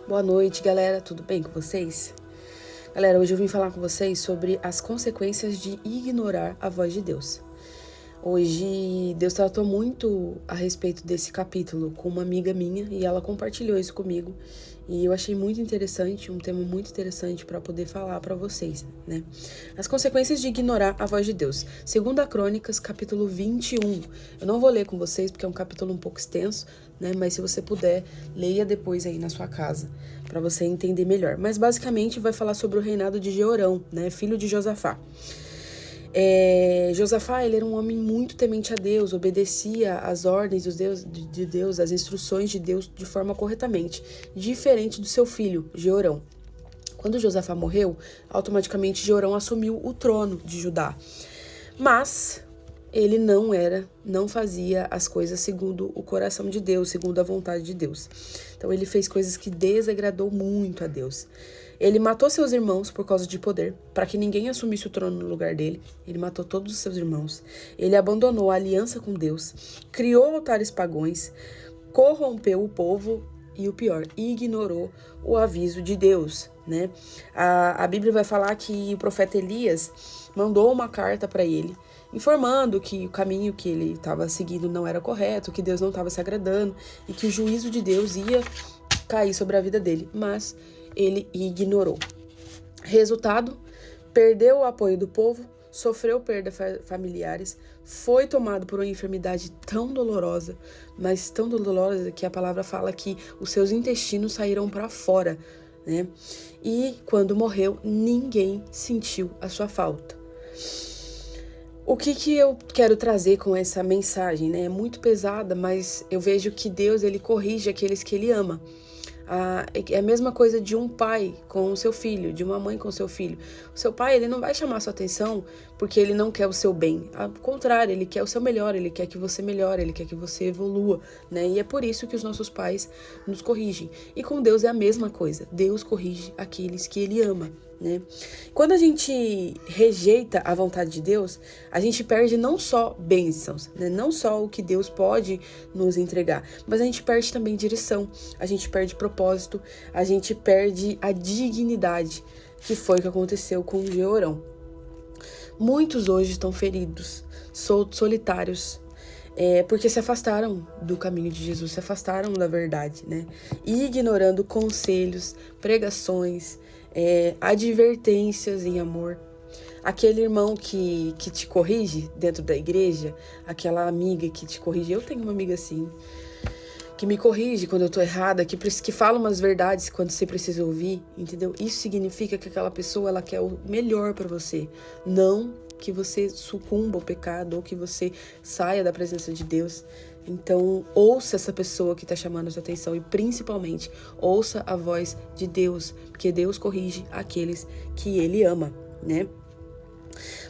Boa noite, galera. Tudo bem com vocês? Galera, hoje eu vim falar com vocês sobre as consequências de ignorar a voz de Deus. Hoje, Deus tratou muito a respeito desse capítulo com uma amiga minha e ela compartilhou isso comigo. E eu achei muito interessante, um tema muito interessante para poder falar para vocês, né? As consequências de ignorar a voz de Deus. 2 Crônicas, capítulo 21. Eu não vou ler com vocês porque é um capítulo um pouco extenso, né? Mas se você puder, leia depois aí na sua casa, para você entender melhor. Mas basicamente vai falar sobre o reinado de Jeorão, né? Filho de Josafá. Josafá, ele era um homem muito temente a Deus, obedecia às ordens de Deus, às instruções de Deus de forma corretamente, diferente do seu filho, Jeorão. Quando Josafá morreu, automaticamente Jeorão assumiu o trono de Judá. Mas ele não fazia as coisas segundo o coração de Deus, segundo a vontade de Deus. Então ele fez coisas que desagradou muito a Deus. Ele matou seus irmãos por causa de poder, para que ninguém assumisse o trono no lugar dele. Ele matou todos os seus irmãos. Ele abandonou a aliança com Deus, criou altares pagãos, corrompeu o povo e o pior, ignorou o aviso de Deus, né? A Bíblia vai falar que o profeta Elias mandou uma carta para ele, informando que o caminho que ele estava seguindo não era correto, que Deus não estava se agradando e que o juízo de Deus ia cair sobre a vida dele, mas ele ignorou. Resultado, perdeu o apoio do povo, sofreu perdas familiares, foi tomado por uma enfermidade tão dolorosa, mas tão dolorosa que a palavra fala que os seus intestinos saíram para fora, né? E quando morreu, ninguém sentiu a sua falta. O que eu quero trazer com essa mensagem, né? É muito pesada, mas eu vejo que Deus, ele corrige aqueles que ele ama. É a mesma coisa de um pai com o seu filho, de uma mãe com o seu filho. O seu pai, ele não vai chamar a sua atenção porque ele não quer o seu bem. Ao contrário, ele quer o seu melhor, ele quer que você melhore, ele quer que você evolua, né? E é por isso que os nossos pais nos corrigem. E com Deus é a mesma coisa. Deus corrige aqueles que ele ama, né? Quando a gente rejeita a vontade de Deus, a gente perde não só bênçãos, né? Não só o que Deus pode nos entregar, mas a gente perde também direção, a gente perde propósito, a gente perde a dignidade, que foi o que aconteceu com Jeorão. Muitos hoje estão feridos, solitários, porque se afastaram do caminho de Jesus, se afastaram da verdade, né? E ignorando conselhos, pregações, advertências em amor. Aquele irmão que te corrige dentro da igreja, aquela amiga que te corrige. Eu tenho uma amiga assim, que me corrige quando eu tô errada, que fala umas verdades quando você precisa ouvir, entendeu? Isso significa que aquela pessoa, ela quer o melhor pra você, não que você sucumba ao pecado ou que você saia da presença de Deus. Então, ouça essa pessoa que está chamando a sua atenção e, principalmente, ouça a voz de Deus, porque Deus corrige aqueles que Ele ama, né?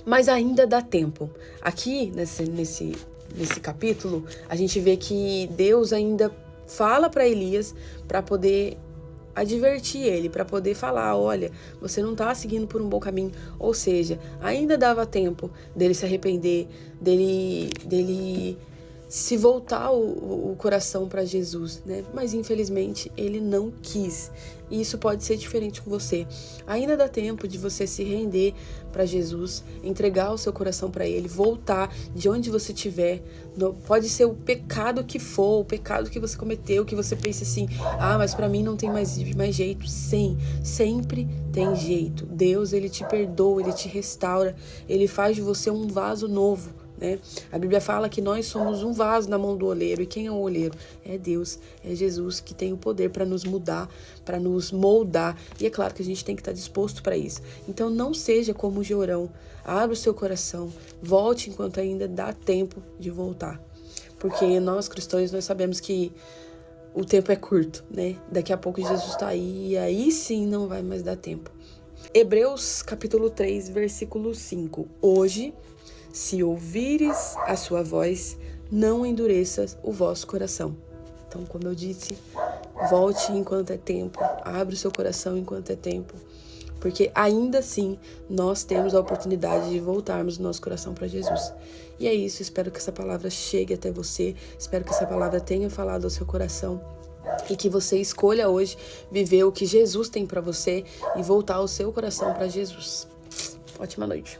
Mas ainda dá tempo. Aqui, nesse capítulo, a gente vê que Deus ainda fala para Elias para poder advertir ele, para poder falar, olha, você não tá seguindo por um bom caminho. Ou seja, ainda dava tempo dele se arrepender, dele se voltar o coração para Jesus, né? Mas infelizmente ele não quis. E isso pode ser diferente com você. Ainda dá tempo de você se render para Jesus, entregar o seu coração para Ele, voltar de onde você estiver. Pode ser o pecado que for, o pecado que você cometeu, que você pense assim, mas para mim não tem mais jeito. Sim, sempre tem jeito. Deus, Ele te perdoa, Ele te restaura, Ele faz de você um vaso novo, né? A Bíblia fala que nós somos um vaso na mão do oleiro. E quem é o oleiro? É Deus, é Jesus, que tem o poder para nos mudar, para nos moldar. E é claro que a gente tem que estar disposto para isso. Então não seja como Jeorão. Abra o seu coração, volte enquanto ainda dá tempo de voltar. Porque nós cristãos, nós sabemos que o tempo é curto, né? Daqui a pouco Jesus está aí e aí sim não vai mais dar tempo. Hebreus capítulo 3, versículo 5. Hoje, se ouvires a sua voz, não endureças o vosso coração. Então, como eu disse, volte enquanto é tempo, abre o seu coração enquanto é tempo, porque ainda assim nós temos a oportunidade de voltarmos o nosso coração para Jesus. E é isso, espero que essa palavra chegue até você, espero que essa palavra tenha falado ao seu coração. e que você escolha hoje viver o que Jesus tem para você e voltar o seu coração para Jesus. Ótima noite.